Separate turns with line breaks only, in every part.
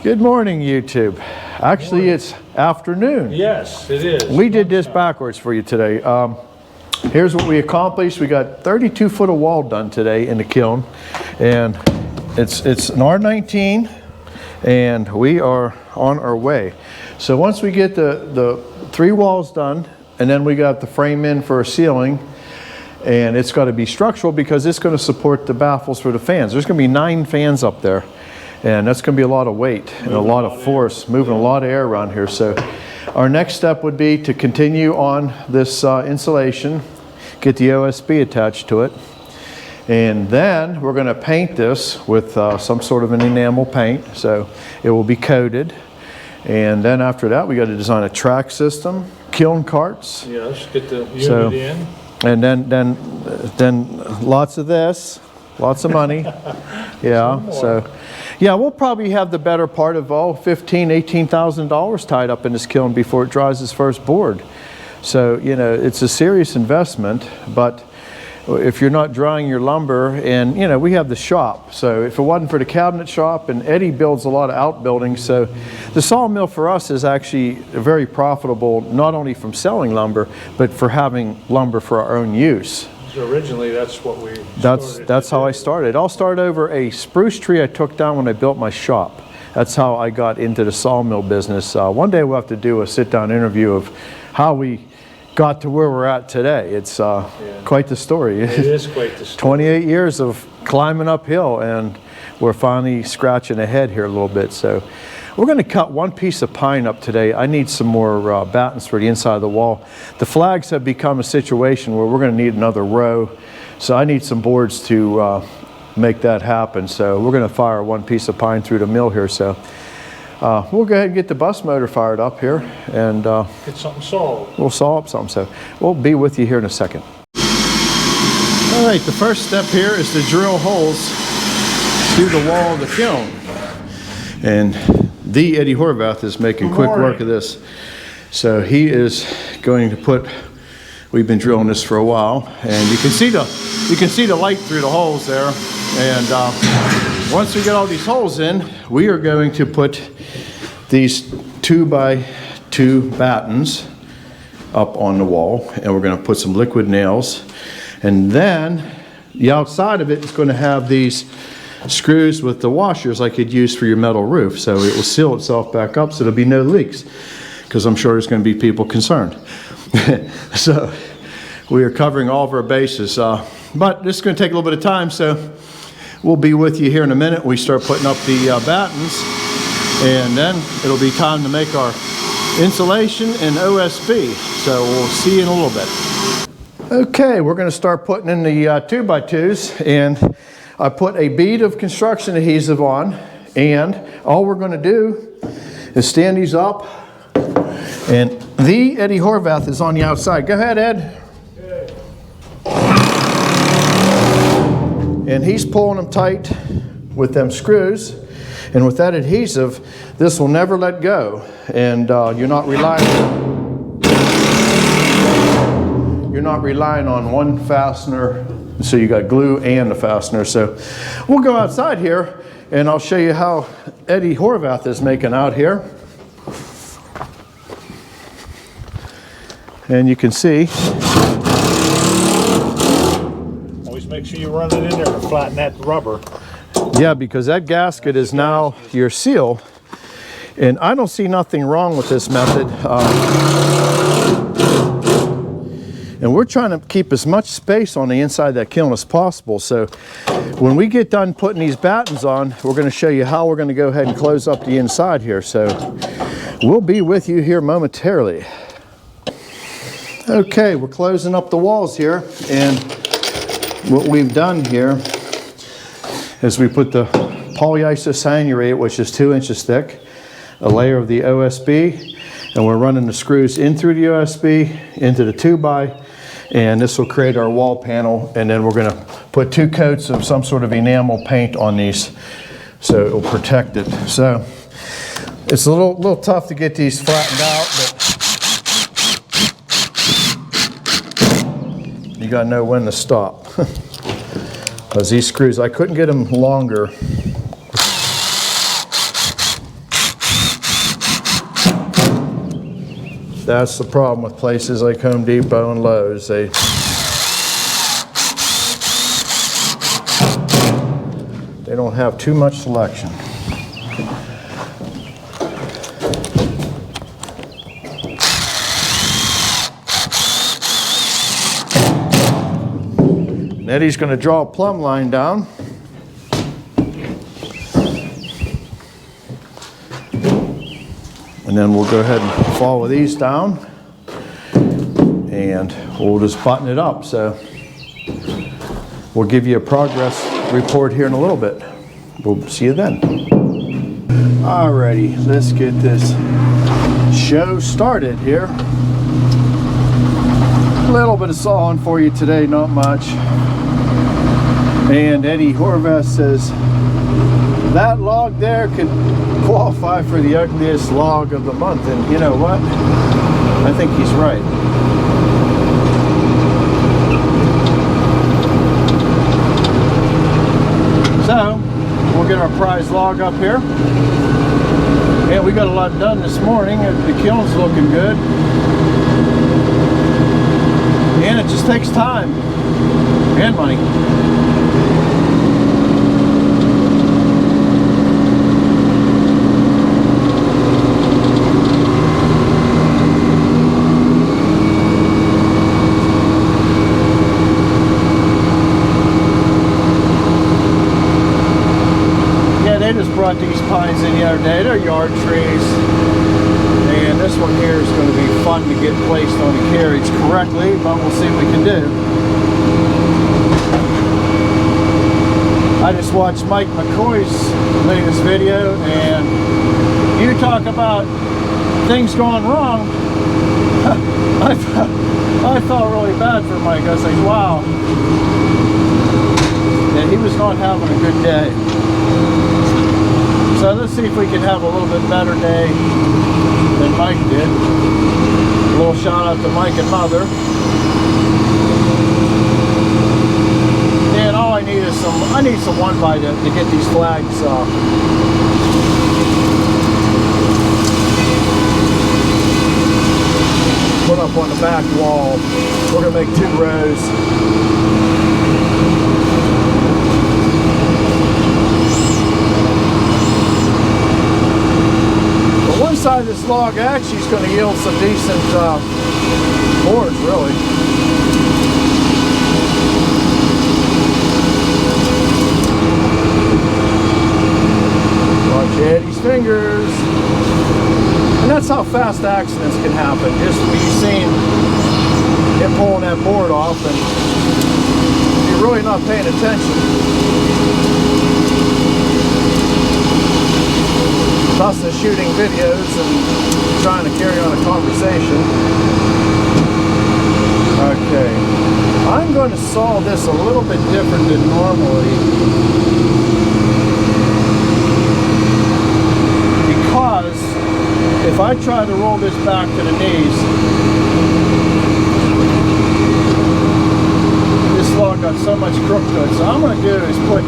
Good morning, YouTube. Actually, it's afternoon.
Yes, it is.
We did this backwards for you today. Here's what we accomplished. We got 32 foot of wall done today in the kiln, and it's an R19, and we are on our way. So once we get the 3 walls done, and then we got the frame in for a ceiling, and it's got to be structural because it's going to support the baffles for the fans. There's going to be 9 fans up there. And that's going to be a lot of weight and a lot of force, moving a lot of air around here. So our next step would be to continue on this insulation, get the OSB attached to it. And then we're going to paint this with some sort of an enamel paint. So it will be coated. And then after that, we got to design a track system, kiln carts.
Yes, get the unit in.
And then lots of this, lots of money. Yeah, so. Yeah, we'll probably have the better part of $15,000, $18,000 tied up in this kiln before it dries its first board. So, you know, it's a serious investment, but if you're not drying your lumber, and, you know, we have the shop. So if it wasn't for the cabinet shop, and Eddie builds a lot of outbuildings, so the sawmill for us is actually very profitable, not only from selling lumber, but for having lumber for our own use.
So originally, that's what we
That's how I started. It all started over a spruce tree I took down when I built my shop. That's how I got into the sawmill business. One day we'll have to do a sit-down interview of how we got to where we're at today. It's quite the story.
It is quite the story.
28 years of climbing uphill, and we're finally scratching ahead here a little bit. So we're going to cut one piece of pine up today. I need some more battens for the inside of the wall. The flags have become a situation where we're going to need another row. So I need some boards to make that happen. So we're going to fire one piece of pine through the mill here. So we'll go ahead and get the bus motor fired up here, and
get something solved.
We'll saw up something. So we'll be with you here in a second. All right, the first step here is to drill holes through the wall of the kiln. And the Eddie Horvath is making quick work of this. So he is going to put, we've been drilling this for a while, and you can see the light through the holes there. And once we get all these holes in, we are going to put these 2x2 battens up on the wall, and we're going to put some liquid nails. And then the outside of it is going to have these screws with the washers like you'd use for your metal roof, so it will seal itself back up so there'll be no leaks, because I'm sure there's going to be people concerned. So we are covering all of our bases, but this is going to take a little bit of time, so we'll be with you here in a minute. We start putting up the battens, and then it'll be time to make our insulation and OSB, so we'll see you in a little bit. Okay, we're going to start putting in the 2x2s, and I put a bead of construction adhesive on, and all we're going to do is stand these up, and the Eddie Horvath is on the outside. Go ahead, Ed. Okay. And he's pulling them tight with them screws, and with that adhesive, this will never let go, and you're not relying on one fastener. So you got glue and the fastener. So we'll go outside here, and I'll show you how Eddie Horvath is making out here. And you can see.
Always make sure you run it in there to flatten that rubber.
Yeah, because that gasket is now your seal. And I don't see nothing wrong with this method. And we're trying to keep as much space on the inside of that kiln as possible. So when we get done putting these battens on, we're going to show you how we're going to go ahead and close up the inside here. So we'll be with you here momentarily. Okay, we're closing up the walls here. And what we've done here is we put the polyisocyanurate, which is 2 inches thick, a layer of the OSB, and we're running the screws in through the OSB into the 2x, and this will create our wall panel, and then we're going to put 2 coats of some sort of enamel paint on these so it will protect it. So it's a little tough to get these flattened out, but you got to know when to stop. Because these screws, I couldn't get them longer. That's the problem with places like Home Depot and Lowe's. They don't have too much selection. Eddie's going to draw a plumb line down. And then we'll go ahead and follow these down. And we'll just button it up. So we'll give you a progress report here in a little bit. We'll see you then. Alrighty, let's get this show started here. A little bit of sawing for you today, not much. And Eddie Horvath says that log there could qualify for the ugliest log of the month. And you know what? I think he's right. So we'll get our prize log up here. And we got a lot done this morning. The kiln's looking good. And it just takes time and money. Brought these pines in the other day. They're yard trees, and this one here is going to be fun to get placed on the carriage correctly, but we'll see what we can do. I just watched Mike McCoy's latest video, and you talk about things going wrong. I felt really bad for Mike. I was like, wow. Yeah, he was not having a good day. So let's see if we can have a little bit better day than Mike did. A little shout out to Mike and Mother. And all I need is I need some 1x to get these flags off. Put up on the back wall. We're gonna make 2 rows. One side of this log actually is going to yield some decent boards, really. Watch Eddie's fingers. And that's how fast accidents can happen. Just when you've seen him pulling that board off and you're really not paying attention. Plus the shooting videos and trying to carry on a conversation. Okay, I'm going to saw this a little bit different than normally because if I try to roll this back to the knees, this log got so much crook to it. So what I'm going to do is put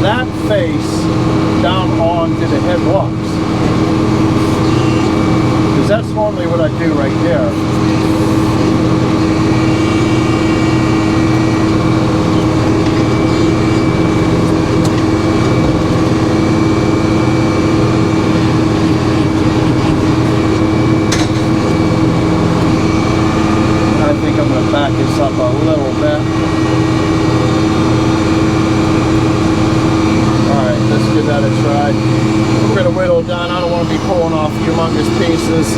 that face down onto the head blocks. Because that's normally what I do right there. I think I'm going to back this up a little bit. Alright, let's give that a try. We're going to whittle down. I don't want to be pulling off humongous pieces.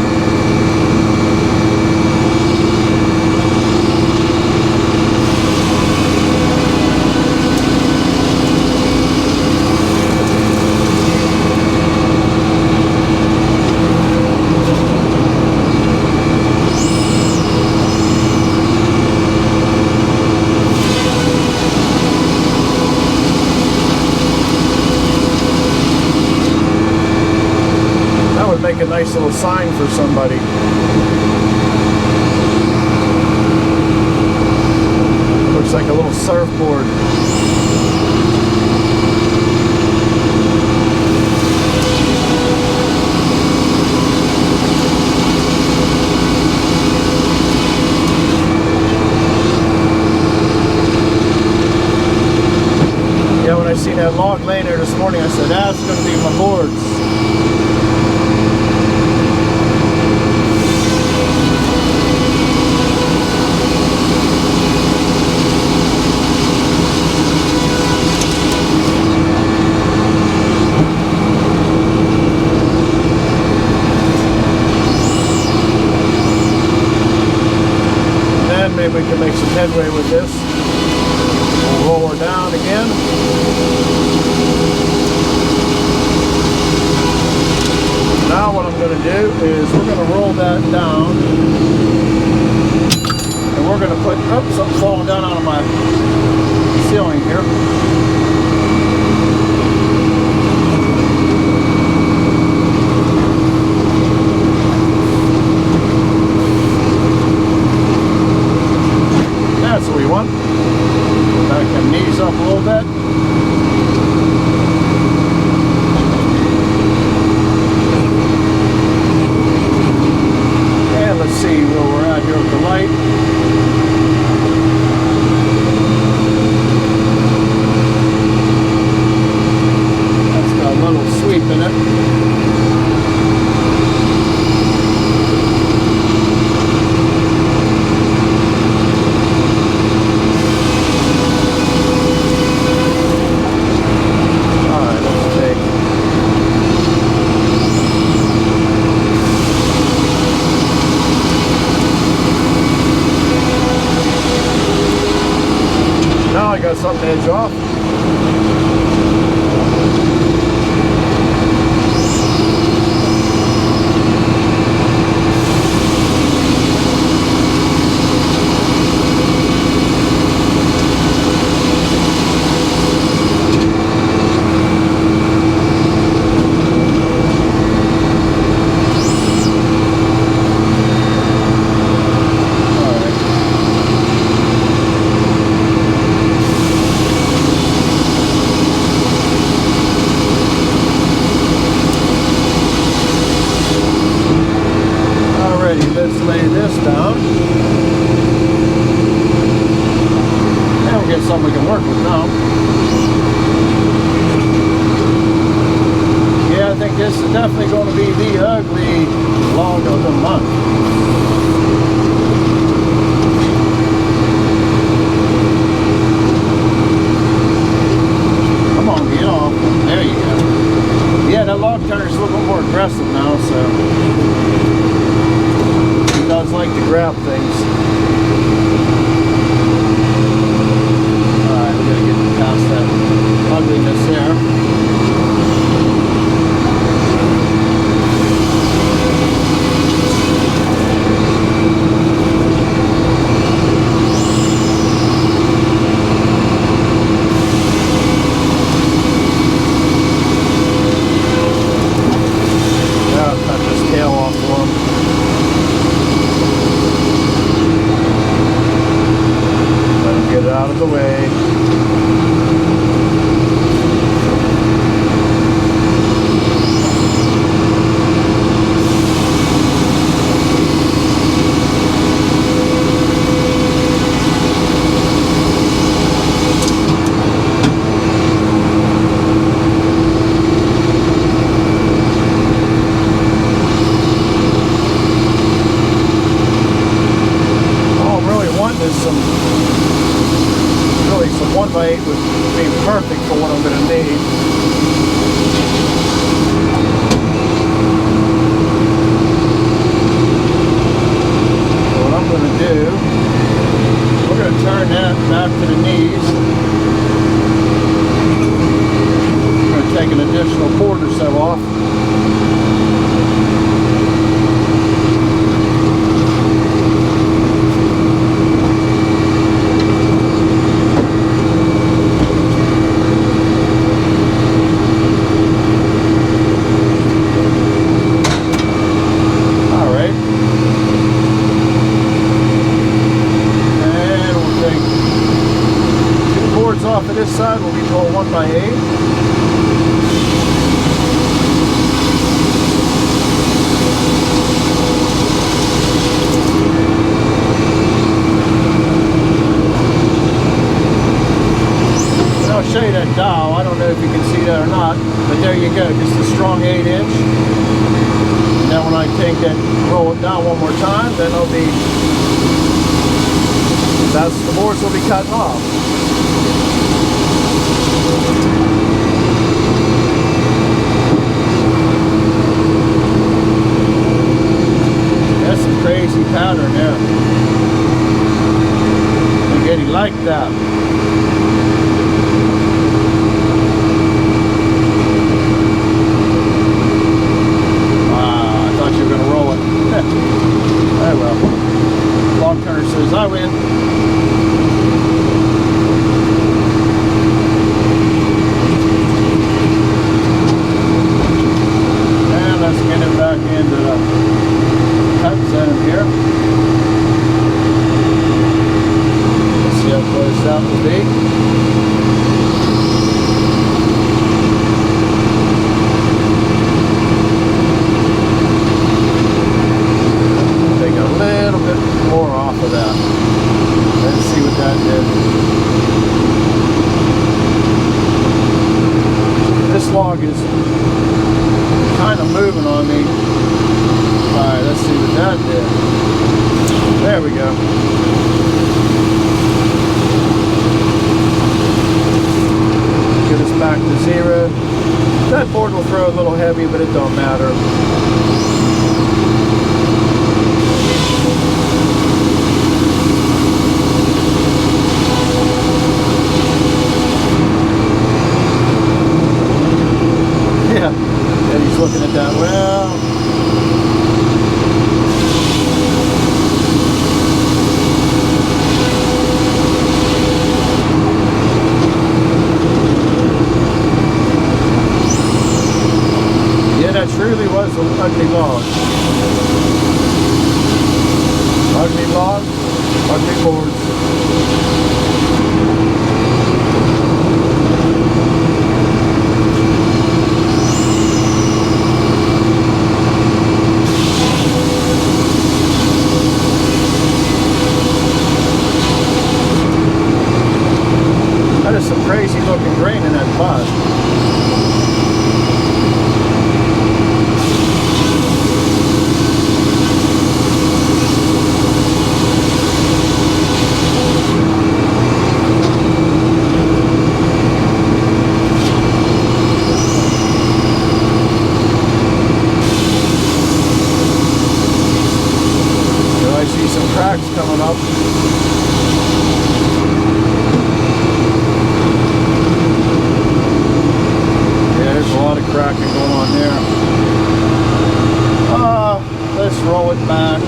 Make a nice little sign for somebody. Looks like a little surfboard. seen that log laying there this morning. I said, that's going to be my boards. Maybe we can make some headway with this. We'll roll her down again. Now what I'm going to do is we're going to roll that down. And we're going to put, oops, something falling down out of my ceiling here. That's what we want. Back them knees up a little bit. And let's see where we're at here with the light. That's got a little sweep in it. Got something to edge off. Let's lay this down. And we'll get something we can work with now. Yeah, I think this is definitely going to be the ugly log of the month. Come on, get off. There you go. Yeah, that log turner is a little bit more aggressive now, so does like to grab things. Alright, we gotta get past that ugliness there. Yeah, I'll cut this tail off for him. Get it out of the way. All I'm really wanting is some 1x8 would be perfect for what I'm going to need. So what I'm going to do, we're going to turn that back to the knees. I'm going to take an additional cord or so off. Off of this side, we'll be going 1x8. show you that dowel. I don't know if you can see that or not, but there you go. Just a strong 8-inch. And then when I take that, roll it down one more time, then it'll be, the boards will be cut off. That's some crazy pattern there. I think he liked that. Wow, I thought you were going to roll it. Oh well. Log turner says I win. And let's get it back into the cut zone here. Let's see how close that will be. Take a little bit more off of that. Let's see what that did. This log is kind of moving on me. Alright, let's see what that did. There we go. Get us back to 0. That board will throw a little heavy, but it don't matter. Yeah, and he's looking at that. Well, yeah, that truly was an ugly log. Ugly log, ugly boards. That is some crazy looking grain in that pot. So I see some cracks coming up. A lot of cracking going on there. Let's roll it back.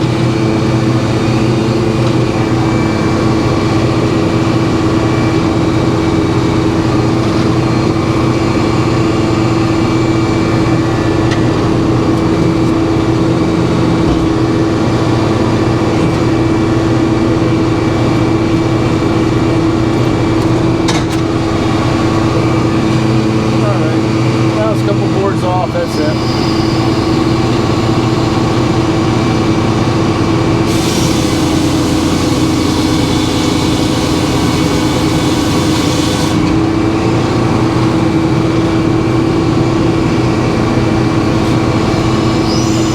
Off, that's it.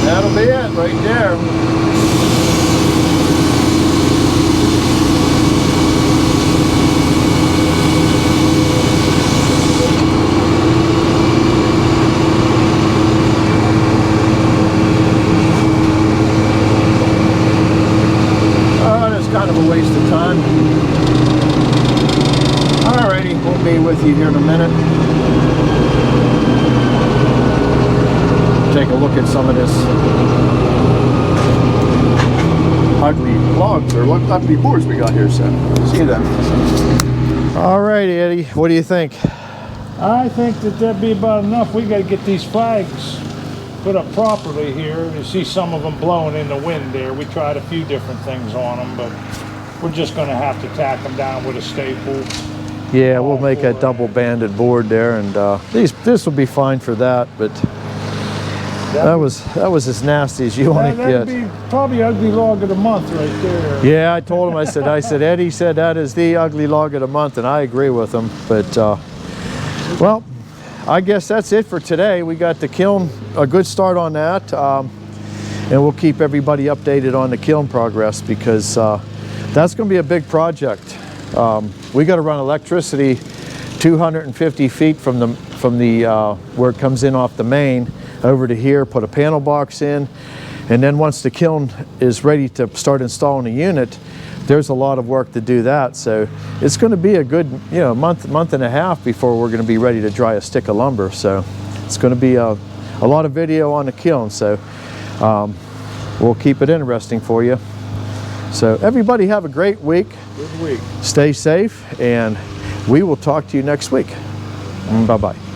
That'll be it right there. Kind of a waste of time. Alrighty, we'll be with you here in a minute. Take a look at some of this ugly logs or ugly boards we got here, so see them. Alrighty, Eddie, what do you think?
I think that that'd be about enough. We got to get these flags put up properly here. You see some of them blowing in the wind there. We tried a few different things on them, but we're just going to have to tack them down with a staple.
Yeah, we'll make a double banded board there, and this will be fine for that. But that was as nasty as you want to get.
That'd be probably ugly log of the month right there.
Yeah, I told him. I said Eddie said that is the ugly log of the month, and I agree with him. But Well, I guess that's it for today. We got the kiln, a good start on that. And we'll keep everybody updated on the kiln progress, because that's going to be a big project. We got to run electricity 250 feet from the where it comes in off the main over to here, put a panel box in, and then once the kiln is ready to start installing the unit, there's a lot of work to do that. So it's going to be a good, you know, month and a half before we're going to be ready to dry a stick of lumber. So it's going to be a lot of video on the kiln. So we'll keep it interesting for you. So everybody have a great week.
Good week.
Stay safe, and we will talk to you next week. Bye-bye.